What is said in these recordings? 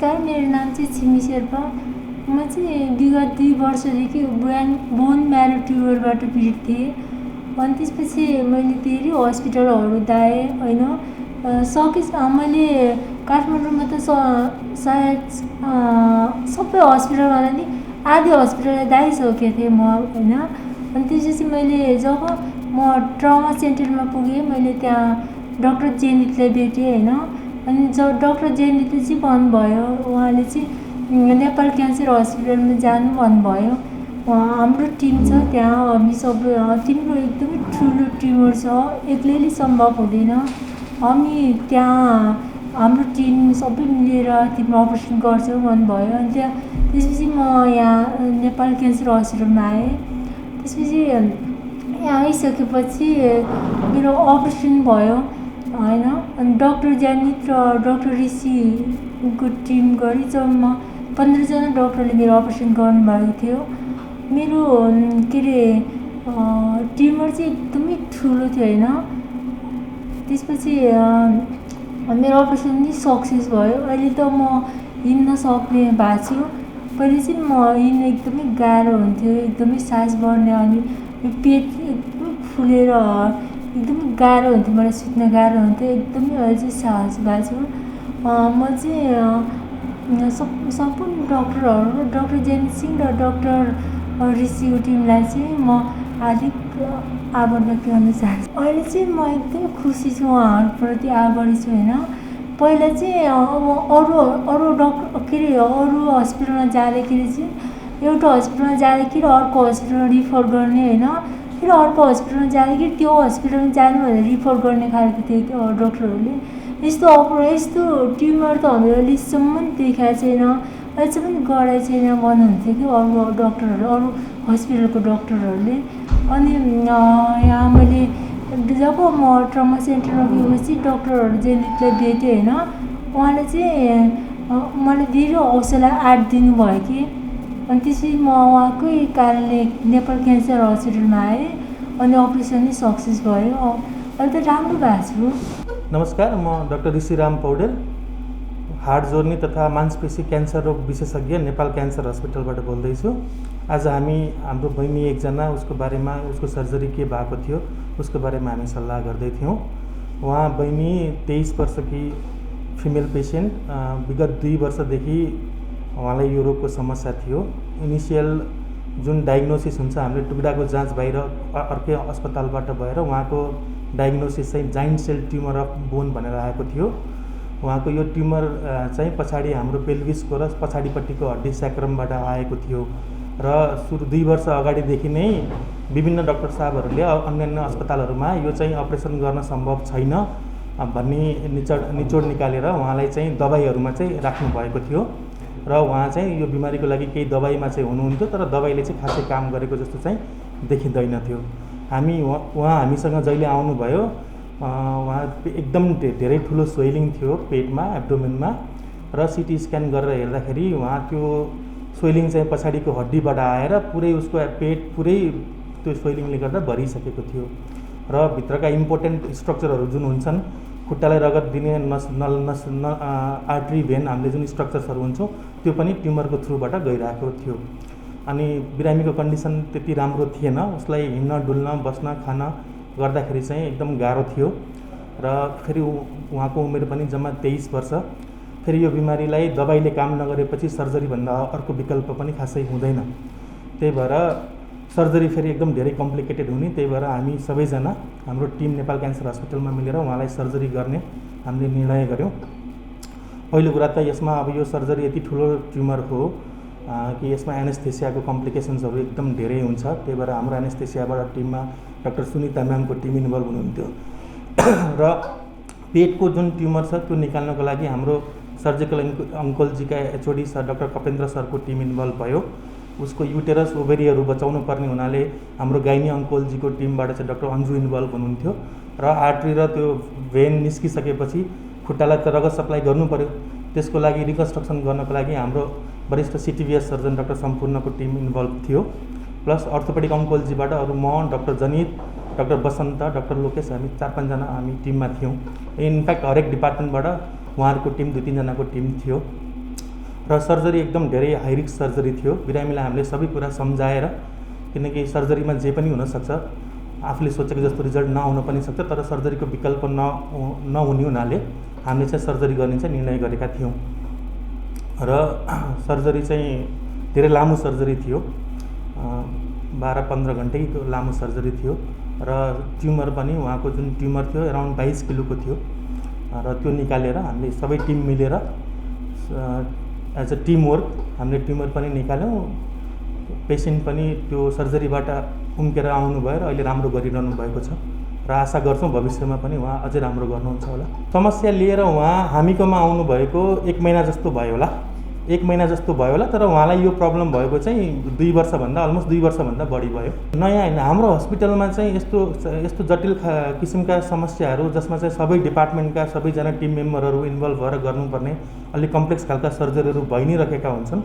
नमस्कार, मेरो नाम चाहिँ छिमी शेर्पा। म चाहिँ विगत 2 वर्षदेखि बोन म्यारो ट्युमरबाट पीडित थिएँ। अनि त्यसपछि मैले धेरै हस्पिटलहरू धाएँ होइन। मैले काठमाडौँमा त सायद सबै हस्पिटलमा नि आधी हस्पिटल धाइसकेको थिएँ म होइन। अनि त्यसपछि मैले जब म ट्रमा सेन्टरमा पुगेँ, मैले त्यहाँ डाक्टर जेनितलाई भेटेँ होइन। अनि जब डाक्टर जेनितले चाहिँ भन्नुभयो, उहाँले चाहिँ नेपाल क्यान्सर हस्पिटलमा जानु भन्नुभयो। हाम्रो टिम छ त्यहाँ, हामी सबै तिम्रो एकदमै ठुलो ट्युमर छ, एक्लैले सम्भव हुँदैन, हामी त्यहाँ हाम्रो टिम सबै मिलेर तिम्रो अपरेसन गर्छौँ भन्नुभयो। अनि त्यसपछि म यहाँ नेपाल क्यान्सर हस्पिटलमा आएँ। त्यसपछि यहाँ आइसकेपछि मेरो अपरेसन भयो होइन। अनि डाक्टर जेनित र डाक्टर ऋषिको टिम गरी जब म 15 जना डाक्टरले मेरो अपरेसन गर्नुभएको थियो। मेरो के अरे ट्युमर चाहिँ एकदमै ठुलो थियो होइन। त्यसपछि मेरो अपरेसन नि सक्सेस भयो। अहिले त म हिँड्न सक्ने भएको छु। पहिले चाहिँ म हिँड्न एकदमै गाह्रो हुन्थ्यो, एकदमै सास बढ्ने, अनि पेट एकदमै फुलेर एकदमै गाह्रो हुन्थ्यो, मलाई सुत्न गाह्रो हुन्थ्यो एकदमै। अहिले चाहिँ साहस भएको छु। म चाहिँ सम्पूर्ण डक्टरहरू, डाक्टर जेनित सिंह र डाक्टर ऋषिको टिमलाई चाहिँ म हार्दिक आभार व्यक्त गर्न चाहन्छु। अहिले चाहिँ म एकदमै खुसी छु, उहाँहरूप्रति आभारी छु होइन। पहिला चाहिँ अब अरू हस्पिटलमा जाँदाखेरि चाहिँ एउटा हस्पिटलमा जाँदाखेरि अर्को हस्पिटलमा रिफर गर्ने होइन, फेरि अर्को हस्पिटलमा जाँदाखेरि त्यो हस्पिटलमा जानु भनेर रिफर गर्ने खालको थियो डक्टरहरूले। यस्तो ट्युमर त हामीले अहिलेसम्म देखाएको छैन, अहिलेसम्म गराएको छैन भन्नुहुन्थ्यो कि अरू डक्टरहरू, अरू हस्पिटलको डक्टरहरूले। अनि यहाँ मैले जब म ट्रमा सेन्टरमा गएपछि डाक्टर जेनितलाई भेटेँ होइन। उहाँले चाहिँ मलाई धेरै हौसला आँट दिनुभयो कि। अनि त्यसपछि म उहाँकै कारणले नेपाल क्यान्सर हस्पिटलमा आएँ अनि अपरेसन नै सक्सेस भयो। अहिले त राम्रो भएको छु। नमस्कार, म डाक्टर ऋषिराम पौडेल, हार्ट जोर्नी तथा मांसपेशी क्यान्सर रोग विशेषज्ञ, नेपाल क्यान्सर हस्पिटलबाट बोल्दैछु। आज हामी हाम्रो बहिनी एकजना, उसको बारेमा, उसको सर्जरी के भएको थियो उसको बारेमा हामी सल्लाह गर्दै थियौँ। उहाँ बहिनी 23 वर्षकी फिमेल पेसेन्ट, विगत 2 वर्षदेखि उहाँलाई यो रोगको समस्या थियो। इनिसियल जुन डायग्नोसिस हुन्छ, हामीले टुक्राको जाँच बाहिर अर्कै अस्पतालबाट भएर उहाँको डायग्नोसिस चाहिँ giant cell tumour of bone भनेर आएको थियो। उहाँको यो ट्युमर चाहिँ पछाडि हाम्रो पेल्भिसको र पछाडिपट्टिको हड्डी स्याक्रमबाट आएको थियो र सुरु 2 वर्ष अगाडिदेखि नै विभिन्न डाक्टर साहबहरूले अन्यान्य अस्पतालहरूमा यो चाहिँ अपरेसन गर्न सम्भव छैन भन्ने निचोड निकालेर उहाँलाई चाहिँ दबाईहरूमा चाहिँ राख्नु भएको थियो र उहाँ चाहिँ यो बिमारीको लागि केही दबाईमा चाहिँ हुनुहुन्थ्यो, तर दबाईले चाहिँ खासै काम गरेको जस्तो चाहिँ देखिँदैन थियो। उहाँ हामीसँग जहिले आउनुभयो, उहाँ एकदम धेरै ठुलो स्वेलिङ थियो पेटमा, एब्डोमेनमा, र सिटी स्क्यान गरेर हेर्दाखेरि उहाँ त्यो स्वेलिङ चाहिँ पछाडिको हड्डीबाट आएर पुरै उसको पेट पुरै त्यो स्वेलिङले गर्दा भरिसकेको थियो र भित्रका इम्पोर्टेन्ट स्ट्रक्चरहरू जुन हुन्छन्, खुट्टालाई रगत दिने आर्ट्री भेन, हामीले जुन स्ट्रक्चर्सहरू हुन्छौँ त्यो पनि ट्युमरको थ्रुबाट गइरहेको थियो। अनि बिरामीको कन्डिसन त्यति राम्रो थिएन, उसलाई हिँड्न डुल्न बस्न खान गर्दाखेरि चाहिँ एकदम गाह्रो थियो र फेरि उहाँको उमेर पनि जम्मा 23 वर्ष। फेरि यो बिमारीलाई दबाईले काम नगरेपछि सर्जरीभन्दा अर्को विकल्प पनि खासै हुँदैन। त्यही भएर सर्जरी फेरि एकदम धेरै कम्प्लिकेटेड हुने, त्यही भएर हामी सबैजना हाम्रो टिम नेपाल क्यान्सर हस्पिटलमा मिलेर उहाँलाई सर्जरी गर्ने हामीले निर्णय गऱ्यौँ। पहिलो कुरा त यसमा अब यो सर्जरी यति ठुलो ट्युमर हो कि यसमा एनेस्थेसियाको कम्प्लिकेसन्सहरू एकदम धेरै हुन्छ। त्यही भएर हाम्रो एनेस्थेसियाबाट टिममा डाक्टर सुनिता म्यामको टिम इन्भल्भ हुनुहुन्थ्यो र पेटको जुन ट्युमर छ त्यो निकाल्नको लागि हाम्रो सर्जिकल अङ्कोलोजीका एचओडी सर डाक्टर कपेन्द्र सरको टिम इन्भल्भ भयो। उसको युटेरस ओभेरीहरू बचाउनु पर्ने हुनाले हाम्रो गाइनी अङ्कोलोजीको टिमबाट चाहिँ डाक्टर अन्जु इन्भल्भ हुनुहुन्थ्यो र आर्ट्री र त्यो भेन निस्किसकेपछि खुट्टालाई त रगत सप्लाई गर्नु पर्यो, त्यसको लागि रिकन्स्ट्रक्सन गर्नको लागि हाम्रो वरिष्ठ सिटिभिएस सर्जन डाक्टर सम्पूर्णको टिम इन्भल्भ थियो। प्लस अर्थोपेडिक अङ्कोलोजीबाट अरू म, डाक्टर जनित, डाक्टर बसन्त, डाक्टर लोकेश, हामी 4-5 जना हामी टिममा थियौँ। इनफ्याक्ट हरेक डिपार्टमेन्टबाट उहाँहरूको टिम 2-3 जनाको टिम थियो र सर्जरी एकदम धेरै हाई रिस्क सर्जरी थियो। बिरामीलाई हामीले सबै कुरा सम्झाएर, किनकि सर्जरीमा जे पनि हुनसक्छ, आफूले सोचेको जस्तो रिजल्ट नहुन पनि सक्छ, तर सर्जरीको विकल्प नहुने हुनाले हामीले चाहिँ सर्जरी गर्ने चाहिँ निर्णय गरेका थियौँ। र सर्जरी चाहिँ धेरै लामो सर्जरी थियो, 12-15 घन्टैको लामो सर्जरी थियो। र ट्युमर पनि उहाँको जुन ट्युमर थियो अराउन्ड 22 किलोको थियो, र त्यो निकालेर हामीले सबै टिम मिलेर एज अ टिम वर्क हामीले ट्युमर पनि निकाल्यौँ। पेसेन्ट पनि त्यो सर्जरीबाट उम्केर आउनुभयो र अहिले राम्रो गरिरहनु भएको छ, र आशा गर्छौँ भविष्यमा पनि उहाँ अझै राम्रो गर्नुहुन्छ होला। समस्या लिएर उहाँ हामीकोमा आउनुभएको 1 महिना जस्तो भयो होला, 1 महिना जस्तो भयो होला, तर उहाँलाई यो प्रब्लम भएको चाहिँ 2 वर्षभन्दा अलमोस्ट 2 वर्षभन्दा बढी भयो। नयाँ होइन, हाम्रो हस्पिटलमा चाहिँ यस्तो जटिल किसिमका समस्याहरू जसमा चाहिँ सबै डिपार्टमेन्टका सबैजना टिम मेम्बरहरू इन्भल्भ भएर गर्नुपर्ने अलिक कम्प्लेक्स खालका सर्जरीहरू भइ नै रहेका हुन्छन्,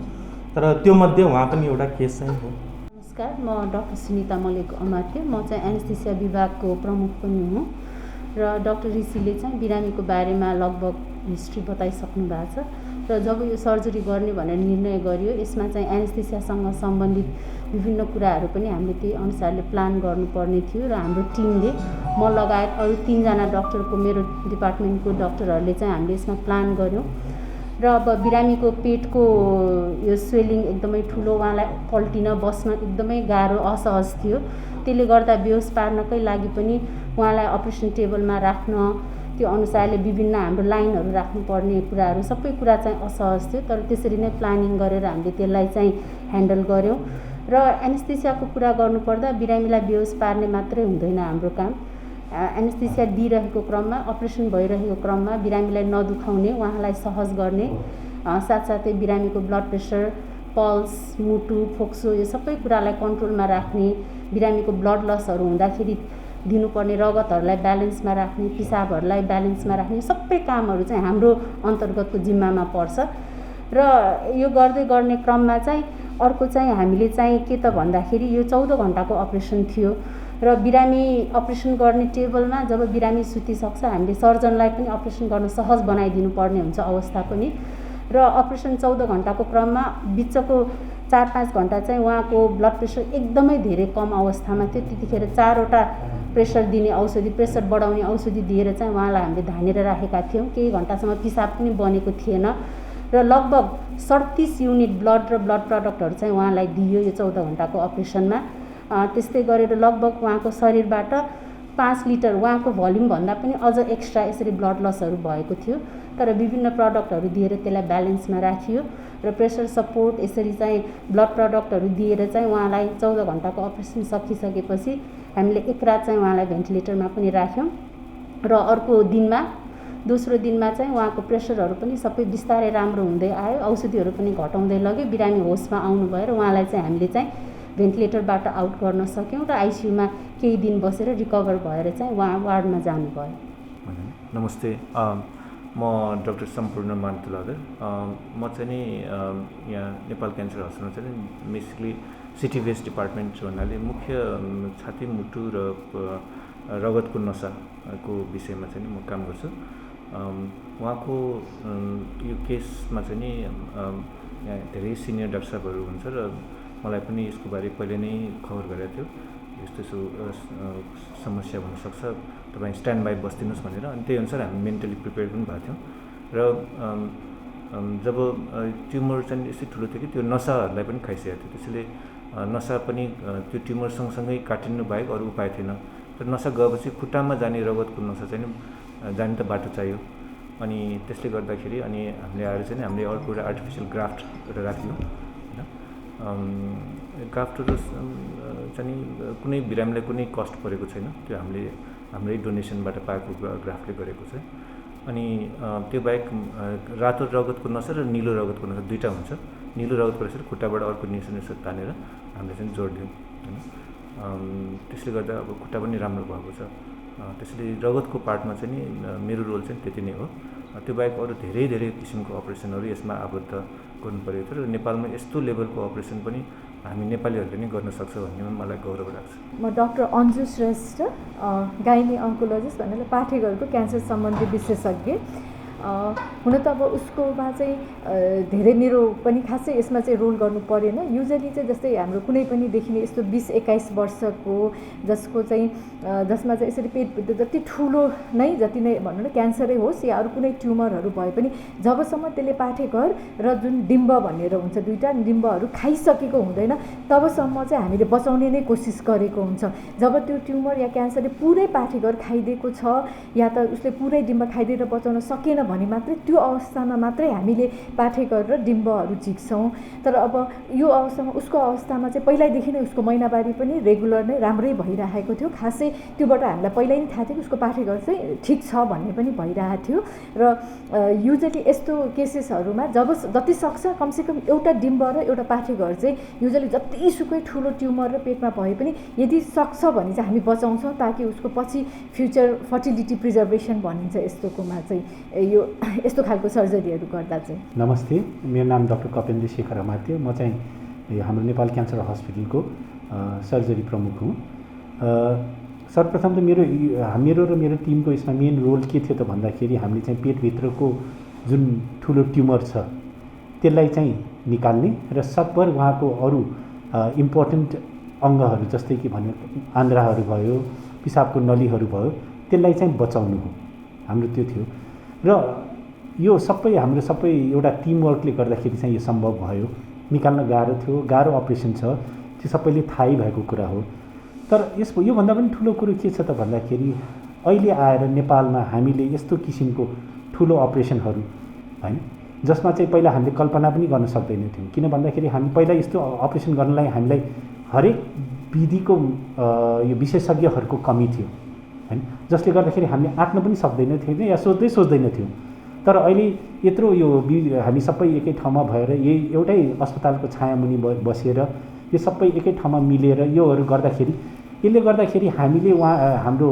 तर त्यो मध्ये उहाँ पनि एउटा केस चाहिँ हो। नमस्कार, म डाक्टर सुनिता मलिक अमात्य, म चाहिँ एनेस्थेसिया विभागको प्रमुख पनि हुँ। र डाक्टर ऋषिले चाहिँ बिरामीको बारेमा लगभग हिस्ट्री बताइसक्नु भएको छ। र जब यो सर्जरी गर्ने भनेर निर्णय गरियो, यसमा चाहिँ एनेस्थेसियासँग सम्बन्धित विभिन्न कुराहरू पनि हामीले त्यही अनुसारले प्लान गर्नुपर्ने थियो। र हाम्रो टिमले, म लगायत अरू 3 जना डाक्टरको, मेरो डिपार्टमेन्टको डाक्टरहरूले चाहिँ हामीले यसमा प्लान गऱ्यौँ। र अब बिरामीको पेटको यो स्वेलिङ एकदमै ठुलो, उहाँलाई पल्टिन बस्न एकदमै गाह्रो, असहज थियो। त्यसले गर्दा बेहोस पार्नकै लागि पनि उहाँलाई अपरेसन टेबलमा राख्न, त्यो अनुसारले विभिन्न हाम्रो लाइनहरू राख्नुपर्ने कुराहरू सबै कुरा चाहिँ असहज थियो। तर त्यसरी नै प्लानिङ गरेर हामीले त्यसलाई चाहिँ ह्यान्डल गऱ्यौँ। र एनेस्थेसियाको कुरा गर्नुपर्दा बिरामीलाई बेहोस पार्ने मात्रै हुँदैन हाम्रो काम। एनेस्थेसिया दिइरहेको क्रममा, अपरेसन भइरहेको क्रममा बिरामीलाई नदुखाउने, उहाँलाई सहज गर्ने, साथसाथै बिरामीको ब्लड प्रेसर, पल्स, मुटु, फोक्सो यो सबै कुरालाई कन्ट्रोलमा राख्ने, बिरामीको ब्लड लसहरू हुँदाखेरि दिनुपर्ने रगतहरूलाई ब्यालेन्समा राख्ने, पिसाबहरूलाई ब्यालेन्समा राख्ने सबै कामहरू चाहिँ हाम्रो अन्तर्गतको जिम्मामा पर्छ। र यो गर्दै गर्ने क्रममा चाहिँ अर्को चाहिँ हामीले चाहिँ के त भन्दाखेरि यो 14 घन्टाको अपरेसन थियो। र बिरामी अपरेसन गर्ने टेबलमा जब बिरामी सुतिसक्छ, हामीले सर्जनलाई पनि अपरेसन गर्न सहज बनाइदिनु पर्ने हुन्छ अवस्था पनि। र अपरेसन 14 घन्टाको क्रममा बिचको 4-5 घन्टा चाहिँ उहाँको ब्लड प्रेसर एकदमै धेरै कम अवस्थामा थियो। त्यतिखेर 4वटा प्रेसर दिने औषधि, प्रेसर बढाउने औषधि दिएर चाहिँ उहाँलाई हामीले धानेर राखेका थियौँ। केही घन्टासम्म पिसाब पनि बनेको थिएन। र लगभग 37 युनिट ब्लड र ब्लड प्रडक्टहरू चाहिँ उहाँलाई दियो यो 14 घन्टाको अपरेसनमा। त्यस्तै गरेर लगभग उहाँको शरीरबाट 5 लिटर, उहाँको भोल्युमभन्दा पनि अझ एक्स्ट्रा यसरी ब्लड लसहरू भएको थियो। तर विभिन्न प्रडक्टहरू दिएर त्यसलाई ब्यालेन्समा राखियो। र प्रेसर सपोर्ट यसरी चाहिँ ब्लड प्रडक्टहरू दिएर चाहिँ उहाँलाई 14 घन्टाको अपरेसन सकिसकेपछि हामीले 1 रात चाहिँ उहाँलाई भेन्टिलेटरमा पनि राख्यौँ। र अर्को दिनमा, दोस्रो दिनमा चाहिँ उहाँको प्रेसरहरू पनि सबै बिस्तारै राम्रो हुँदै आयो, औषधिहरू पनि घटाउँदै लग्यो, बिरामी होसमा आउनुभयो र उहाँलाई चाहिँ हामीले चाहिँ भेन्टिलेटरबाट आउट गर्न सक्यौँ। र आइसियुमा केही दिन बसेर रिकभर भएर चाहिँ उहाँ वार्डमा जानुभयो। नमस्ते, म डाक्टर सम्पूर्ण मान्तुलादर। म चाहिँ नि यहाँ नेपाल क्यान्सर हस्पिटलमा चाहिँ बेसिकली सिटी वेस्ट डिपार्टमेन्ट भन्नाले मुख्य छाती, मुटु र रगतको नसाको विषयमा चाहिँ म काम गर्छु। उहाँको यो केसमा चाहिँ नि यहाँ धेरै सिनियर डाक्टर साहबहरू हुन्छ र मलाई पनि यसको बारे पहिले नै खबर गरेको थियो, यस्तो समस्या हुनसक्छ, तपाईँ स्ट्यान्ड बाई बस्दिनुहोस् भनेर। अनि त्यही अनुसार हामी मेन्टली प्रिपेयर पनि भएको थियौँ। र जब ट्युमर चाहिँ यस्तै ठुलो थियो कि त्यो नसाहरूलाई पनि खाइसकेको थियो, त्यसैले नसा पनि त्यो ट्युमर सँगसँगै काटिनु बाहेक अरू उपाय थिएन। तर नसा गएपछि खुट्टामा जाने रगतको नसा चाहिँ जाने त बाटो चाहियो। अनि त्यसले गर्दाखेरि अनि हामीले आएर चाहिँ हामीले अर्को एउटा आर्टिफिसियल ग्राफ्ट एउटा राख्यौँ होइन। ग्राफ्टहरू चाहिँ कुनै बिरामीलाई कुनै कस्ट परेको छैन, त्यो हामीले हाम्रै डोनेसनबाट पाएको ग्राफ्टले गरेको छ। अनि त्यो बाहेक रातो रगतको नसा र निलो रगतको नसा दुईवटा हुन्छ। निलो रगतको नसा खुट्टाबाट अर्को नसा तानेर हामीले चाहिँ जोडिदियौँ होइन। त्यसले गर्दा अब खुट्टा पनि राम्रो भएको छ। त्यसैले रगतको पार्टमा चाहिँ नि मेरो रोल चाहिँ त्यति नै हो। त्यो बाहेक अरू धेरै धेरै किसिमको अपरेसनहरू यसमा आबद्ध गर्नु परेको थियो र नेपालमा यस्तो लेभलको अपरेसन पनि हामी नेपालीहरूले नै गर्न सक्छ भन्नेमा मलाई गौरव लाग्छ। म doctor Anju Shrestha, gynae oncologist भन्नाले पाठेघरको क्यान्सर सम्बन्धी विशेषज्ञ। हुन त अब उसकोमा चाहिँ धेरै मेरो पनि खासै यसमा चाहिँ रोल गर्नु परेन। युजली चाहिँ जस्तै हाम्रो कुनै पनि देखिने यस्तो 20-21 वर्षको जसको चाहिँ जसमा चाहिँ यसरी पेटभित्र जति ठुलो नै जति नै भनौँ न क्यान्सरै होस् या अरू कुनै ट्युमरहरू भए पनि जबसम्म त्यसले पाठेघर र जुन डिम्ब भनेर हुन्छ दुईवटा डिम्बहरू खाइसकेको हुँदैन तबसम्म चाहिँ हामीले बचाउने नै कोसिस गरेको हुन्छ। जब त्यो ट्युमर या क्यान्सरले पुरै पाठेघर खाइदिएको छ या त उसले पुरै डिम्ब खाइदिएर बचाउन सकेन भने मात्रै त्यो अवस्थामा मात्रै हामीले पाठेघर र डिम्बहरू झिक्छौँ। तर अब यो अवस्थामा उसको अवस्थामा चाहिँ पहिल्यैदेखि नै उसको महिनावारी पनि रेगुलर नै राम्रै भइरहेको थियो। खासै त्योबाट हामीलाई पहिल्यै नै थाहा थियो कि उसको पाठेघर चाहिँ ठिक छ भन्ने पनि भइरहेको थियो। र युजली यस्तो केसेसहरूमा जति सक्छ कमसेकम एउटा डिम्ब र एउटा पाठेघर चाहिँ युजली जतिसुकै ठुलो ट्युमर र पेटमा भए पनि यदि सक्छ भने चाहिँ हामी बचाउँछौँ ताकि उसको पछि फ्युचर फर्टिलिटी प्रिजर्भेसन भनिन्छ यस्तोकोमा चाहिँ यो यस्तो खालको सर्जरीहरू गर्दा चाहिँ। नमस्ते, मेरो नाम डाक्टर कपेन्द्र शेखर अमात्य। म चाहिँ हाम्रो नेपाल क्यान्सर हस्पिटलको सर्जरी प्रमुख हुँ। सर्वप्रथम त मेरो र मेरो टिमको यसमा मेन रोल के थियो त भन्दाखेरि हामीले चाहिँ पेटभित्रको जुन ठुलो ट्युमर छ त्यसलाई चाहिँ निकाल्ने र सकभर उहाँको अरू इम्पोर्टेन्ट अङ्गहरू जस्तै कि भन्यो आन्द्राहरू भयो, पिसाबको नलीहरू भयो, त्यसलाई चाहिँ बचाउनु हो हाम्रो त्यो थियो। र यो हाम्रो सबै एउटा टिमवर्कले गर्दाखेरि चाहिँ यो सम्भव भयो। निकाल्न गाह्रो थियो, गाह्रो अपरेसन छ, त्यो सबैले थाहै भएको कुरा हो। तर योभन्दा पनि ठुलो कुरो के छ त भन्दाखेरि अहिले आएर नेपालमा हामीले यस्तो किसिमको ठुलो अपरेसनहरू हैन जसमा चाहिँ पहिला हामीले कल्पना पनि गर्न सक्दैनथ्यौँ। किन भन्दाखेरि हामी पहिला यस्तो अपरेसन गर्नलाई हामीलाई हरेक विधिको यो विशेषज्ञहरूको कमी थियो हैन, जसले गर्दाखेरि हामीले आँट्न पनि सक्दैनथ्यौँ या सोच्दैनथ्यौँ। तर अहिले यत्रो यो हामी सबै एकै ठाउँमा भएर यही एउटै अस्पतालको छायामुनि बसेर यो सबै एकै ठाउँमा मिलेर योहरू गर्दाखेरि यसले गर्दाखेरि हामीले हाम्रो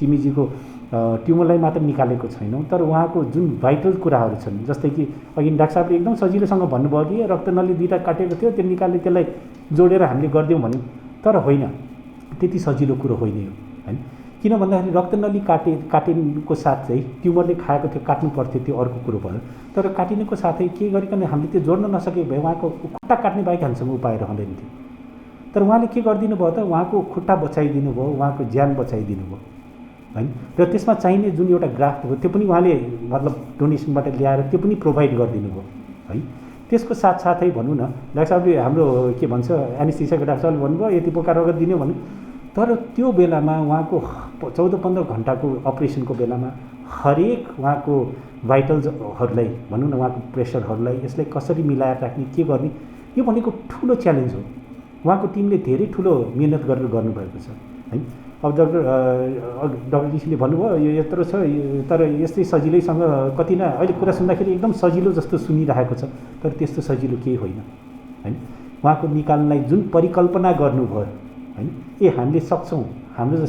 चिमीजीको ट्युमरलाई मात्र निकालेको छैनौँ, तर उहाँको जुन भाइटल कुराहरू छन् जस्तै कि अघि डाक्टर साहबले एकदम सजिलोसँग भन्नुभयो कि रक्तनली दुईवटा काटेको थियो त्यो निकाल्ने त्यसलाई जोडेर हामीले गरिदिउँ भन्यो। तर होइन, त्यति सजिलो कुरो होइन यो हैन। किन भन्दाखेरि रक्तनली काटिनुको साथ चाहिँ ट्युमरले खाएको थियो काट्नु पर्थ्यो, त्यो अर्को कुरो भयो। तर काटिनुको साथै के गरिकन हामीले त्यो जोड्न नसके भए उहाँको खुट्टा काट्ने बाहेक हामीसँग उपाय रहँदैन थियो। तर उहाँले के गरिदिनु भयो त उहाँको खुट्टा बचाइदिनु भयो, उहाँको ज्यान बचाइदिनु भयो हैन। र त्यसमा चाहिने जुन एउटा ग्राफ्ट हो त्यो पनि उहाँले मतलब डोनेसनबाट ल्याएर त्यो पनि प्रोभाइड गरिदिनु भयो है। त्यसको साथसाथै भनौँ न डाक्टर साहबले हाम्रो के भन्छ एनेस्थेसियाको डाक्टर साहबले भन्नुभयो यति पोका रगत दिने भन्यो। तर त्यो बेलामा उहाँको 14-15 घन्टाको अपरेसनको बेलामा हरेक उहाँको भाइटल्सहरूलाई भनौँ न उहाँको प्रेसरहरूलाई यसलाई कसरी मिलाएर राख्ने के गर्ने यो भनेको ठुलो च्यालेन्ज हो। उहाँको टिमले धेरै ठुलो मिहिनेत गरेर गर्नुभएको छ है। अब डाक्टर ऋषिले भन्नुभयो यो यत्रो छ तर यस्तै सजिलैसँग कति न अहिले कुरा सुन्दाखेरि एकदम सजिलो जस्तो सुनिरहेको छ, तर त्यस्तो सजिलो केही होइन हैन। उहाँको निकाल्नलाई जुन परिकल्पना गर्नुभयो हैन, हामीले सक्छौँ। हाम्रो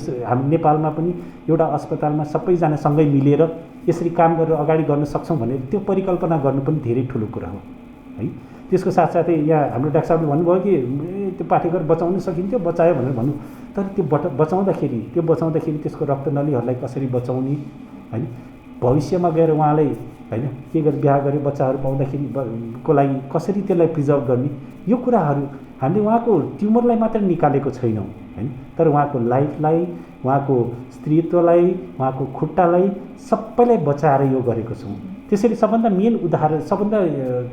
नेपालमा पनि एउटा अस्पतालमा सबैजना सँगै मिलेर यसरी काम गरेर अगाडि गर्न सक्छौँ भने त्यो परिकल्पना गर्नु पनि धेरै ठुलो कुरा हो है। त्यसको साथसाथै यहाँ हाम्रो डाक्टर साहबले भन्नुभयो कि त्यो पाठेघर बचाउन सकिन्थ्यो, बचायो भनेर भन्नु। तर त्यो बचाउँदाखेरि त्यसको रक्तनलीहरूलाई कसरी बचाउने हैन, भविष्यमा गएर उहाँलाई हैन के गरी बिहा गरे बच्चाहरू पाउँदाखेरि को लागि कसरी त्यसलाई प्रिजर्भ गर्ने यो कुराहरू हामीले उहाँको ट्युमरलाई मात्र निकालेको छैनौँ हैन, तर उहाँको लाइफलाई, उहाँको स्त्रीत्वलाई, उहाँको खुट्टालाई सबैलाई बचाएर यो गरेको छौँ। त्यसरी सबभन्दा मेन उदाहरण सबभन्दा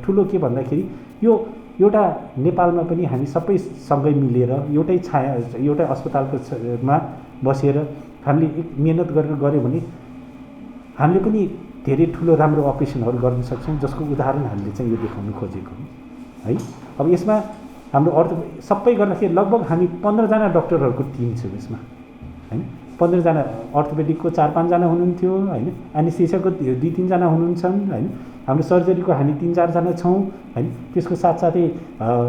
ठुलो के भन्दाखेरि यो एउटा नेपालमा पनि हामी सबै सँगै मिलेर एउटै अस्पतालको मा बसेर हामीले मेहनत गरेर गऱ्यौँ भने हामीले पनि धेरै ठुलो राम्रो अपरेसनहरू गर्न सक्छौँ, जसको उदाहरण हामीले चाहिँ यो देखाउन खोजेको है। अब यसमा हाम्रो सबै गर्दाखेरि लगभग हामी 15 जना डक्टरहरूको टिम छ यसमा हैन। 15 जना अर्थोपेडिकको 4-5 जना हुनुहुन्थ्यो हैन, एनेस्थेसियाको 2-3 जना हुनुहुन्छन् हैन, हाम्रो सर्जरीको हामी 3-4 जना छौँ हैन। त्यसको साथसाथै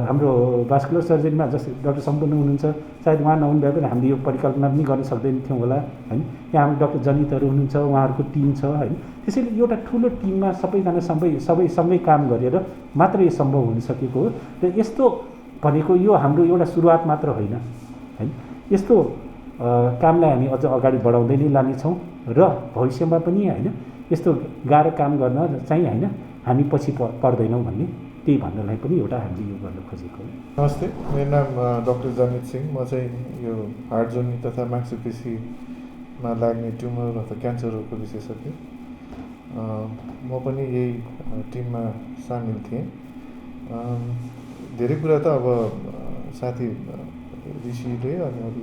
हाम्रो भास्कुलर सर्जरीमा जस्तै डाक्टर सम्पूर्ण हुनुहुन्छ, सायद उहाँ नहुनु भए पनि हामीले यो परिकल्पना पनि गर्न सक्दैनथ्यौँ होला हैन। यहाँ हाम्रो डाक्टर जनितहरू हुनुहुन्छ, उहाँहरूको टिम छ हैन। त्यसैले एउटा ठुलो टिममा सबैजना सबै सँगै काम गरेर मात्र यो सम्भव हुन सकेको हो। र यस्तो भनेको यो हाम्रो एउटा सुरुवात मात्र होइन हैन, यस्तो कामलाई हामी अझ अगाडि बढाउँदै नै लानेछौँ र भविष्यमा पनि हैन यस्तो गाह्रो काम गर्न चाहिँ होइन हामी पछि पर्दैनौँ भन्ने त्यही भन्नलाई पनि एउटा हामीले यो गर्न खोजेको हो। नमस्ते, मेरो नाम डाक्टर जमित सिंह। म चाहिँ यो हार्ट जोर्नी तथा मांसपेशीमा लाग्ने ट्युमर अथवा क्यान्सरहरूको विशेषज्ञ। म पनि यही टिममा सामेल थिएँ। धेरै कुरा त अब साथी ऋषिले अनि अरू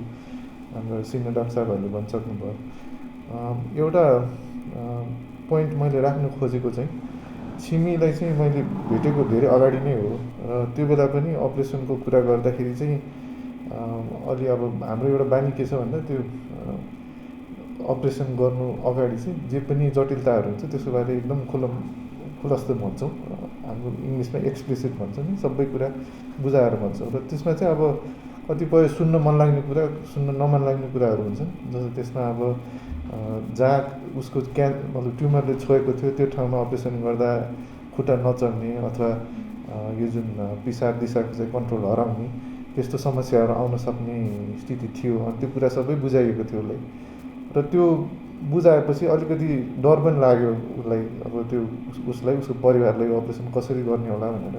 हाम्रो सिनियर डाक्टर साहबहरूले भनिसक्नुभयो। एउटा पोइन्ट मैले राख्नु खोजेको चाहिँ छिमीलाई चाहिँ मैले भेटेको धेरै अगाडि नै हो र त्यो बेला पनि अपरेसनको कुरा गर्दाखेरि चाहिँ अलि अब हाम्रो एउटा बानी के छ भन्दा त्यो अपरेसन गर्नु अगाडि चाहिँ जे पनि जटिलताहरू हुन्छ त्यसको बारे एकदम खुलस्त भन्छौँ। हाम्रो इङ्ग्लिसमा एक्सप्लिसिट भन्छ नि, सबै कुरा बुझाएर भन्छौँ र त्यसमा चाहिँ अब कतिपय सुन्न मन लाग्ने कुरा, सुन्न नमन लाग्ने कुराहरू हुन्छन्। जस्तो त्यसमा अब जहाँ उसको मतलब ट्युमरले छोएको थियो त्यो ठाउँमा अपरेसन गर्दा खुट्टा नचढ्ने अथवा यो जुन पिसाब दिशाको चाहिँ कन्ट्रोल हराउने त्यस्तो समस्याहरू आउन सक्ने स्थिति थियो। अनि त्यो कुरा सबै बुझाइएको थियो उसलाई र त्यो बुझाएपछि अलिकति डर पनि लाग्यो उसलाई, अब त्यो उसलाई उसको परिवारलाई अपरेसन कसरी गर्ने होला भनेर।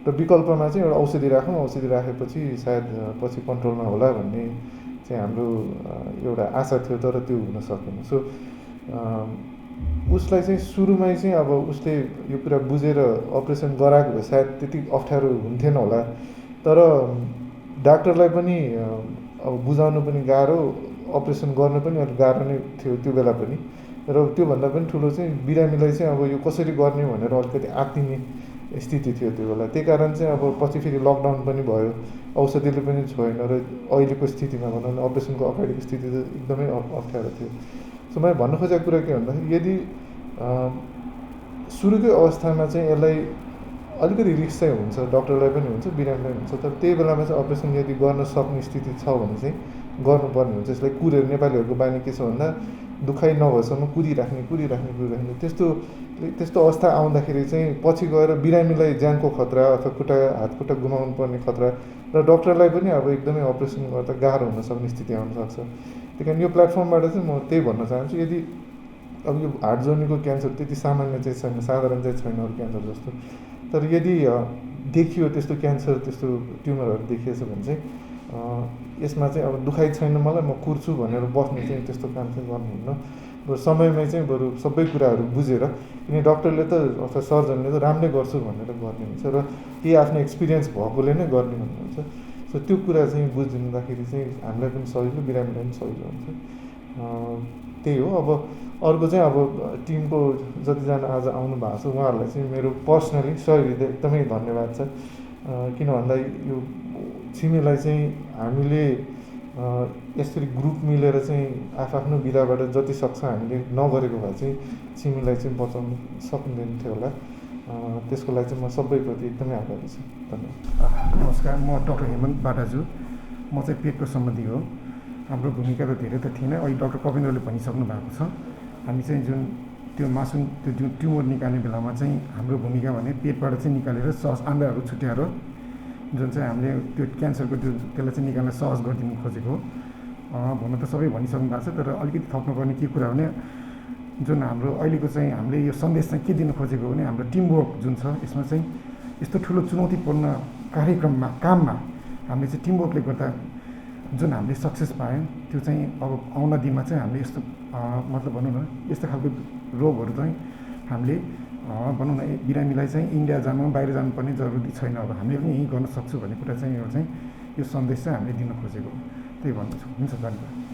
र विकल्पमा चाहिँ एउटा औषधि राखौँ, औषधि राखेपछि सायद पछि कन्ट्रोलमा होला भन्ने चाहिँ हाम्रो एउटा आशा थियो, तर त्यो हुन सकेन। सो उसलाई चाहिँ सुरुमै चाहिँ अब उसले यो कुरा बुझेर अपरेसन गराएको भए सायद त्यति अप्ठ्यारो हुन्थेन होला, तर डाक्टरलाई पनि अब बुझाउनु पनि गाह्रो, अपरेसन गर्न पनि अलिक गाह्रो नै थियो त्यो बेला पनि। र त्योभन्दा पनि ठुलो चाहिँ बिरामीलाई चाहिँ अब यो कसरी गर्ने भनेर अलिकति आत्तिने स्थिति थियो त्यो बेला। त्यही कारण चाहिँ अब पछि फेरि लकडाउन पनि भयो, औषधिले पनि छोएन र अहिलेको स्थितिमा भनौँ न अपरेसनको अगाडिको स्थिति त एकदमै अप्ठ्यारो थियो। सो मैले भन्नु खोजेको कुरा के भन्दाखेरि यदि सुरुकै अवस्थामा चाहिँ यसलाई अलिकति रिस्क चाहिँ हुन्छ, डक्टरलाई पनि हुन्छ, बिरामीलाई पनि हुन्छ, तर त्यही बेलामा चाहिँ अपरेसन यदि गर्न सक्ने स्थिति छ भने चाहिँ गर्नुपर्ने हुन्छ। यसलाई कुरेर नेपालीहरूको बानी के छ भन्दा दुखाइ नभएसम्म कुरिराख्ने त्यस्तो अवस्था आउँदाखेरि चाहिँ पछि गएर बिरामीलाई ज्यानको खतरा अथवा हातखुट्टा गुमाउनु पर्ने खतरा र डक्टरलाई पनि अब एकदमै अपरेसन गर्दा गाह्रो हुन सक्ने स्थिति आउन सक्छ। त्यही कारण यो प्लेटफर्मबाट चाहिँ म त्यही भन्न चाहन्छु, यदि अब यो हार्ट जोर्नीको क्यान्सर त्यति सामान्य चाहिँ छैन, साधारण चाहिँ छैन अरू क्यान्सर जस्तो, तर यदि देखियो त्यस्तो क्यान्सर, त्यस्तो ट्युमरहरू देखिएछ भने चाहिँ यसमा चाहिँ अब दुखाइ छैन मलाई, म कुर्छु भनेर बस्ने चाहिँ त्यस्तो काम चाहिँ गर्नुहुन्न। बरु समयमै चाहिँ बरु सबै कुराहरू बुझेर, किनकि डक्टरले त अथवा सर्जनले त राम्रै गर्छु भनेर गर्ने हुन्छ र केही आफ्नो एक्सपिरियन्स भएकोले नै गर्ने भन्नुहुन्छ। सो त्यो कुरा चाहिँ बुझिदिँदाखेरि चाहिँ हामीलाई पनि सजिलो, बिरामीलाई पनि सजिलो हुन्छ। त्यही हो। अब अर्को चाहिँ अब टिमको जतिजना आज आउनु भएको छ उहाँहरूलाई चाहिँ मेरो पर्सनली सहृदय एकदमै धन्यवाद छ। किन भन्दा यो छिमीलाई चाहिँ हामीले यसरी ग्रुप मिलेर चाहिँ आफ्नो विधाबाट जति सक्छ हामीले नगरेको भए चाहिँ छिमीलाई चाहिँ बचाउनु सक्दैन थियो होला। त्यसको लागि चाहिँ म सबैप्रति एकदमै आभारी छु। धन्यवाद। नमस्कार, म डाक्टर हेमन्त बाटाजु। म चाहिँ पेटको सम्बन्धी हो। हाम्रो भूमिका त धेरै त थिएन, अहिले डाक्टर कपिन्द्रले भनिसक्नु भएको छ। हामी चाहिँ जुन त्यो मासु त्यो जुन ट्युमर निकाल्ने बेलामा चाहिँ हाम्रो भूमिका भने पेटबाट चाहिँ निकालेर सहज आन्द्राहरू छुट्याएर जुन चाहिँ हामीले त्यो क्यान्सरको त्यसलाई चाहिँ निकाल्न सहज गरिदिनु खोजेको हो। भन्न त सबै भनिसक्नु भएको छ, तर अलिकति थप्नुपर्ने के कुरा भने जुन हाम्रो अहिलेको चाहिँ हामीले यो सन्देश चाहिँ के दिनु खोजेको भने हाम्रो टिमवर्क जुन छ यसमा चाहिँ यस्तो ठुलो चुनौतीपूर्ण कार्यक्रममा काममा हामीले चाहिँ टिमवर्कले गर्दा जुन हामीले सक्सेस पायौँ त्यो चाहिँ अब आउने दिनमा चाहिँ हामीले यस्तो मतलब भनौँ न यस्तो खालको रोगहरू चाहिँ हामीले भनौँ न बिरामीलाई चाहिँ इन्डिया जानु बाहिर जानुपर्ने जरुरी छैन। अब हामीले पनि यहीँ गर्न सक्छौँ भन्ने कुरा चाहिँ यो सन्देश चाहिँ हामीले दिन खोजेको त्यही भन्छु। हुन्छ, धन्यवाद।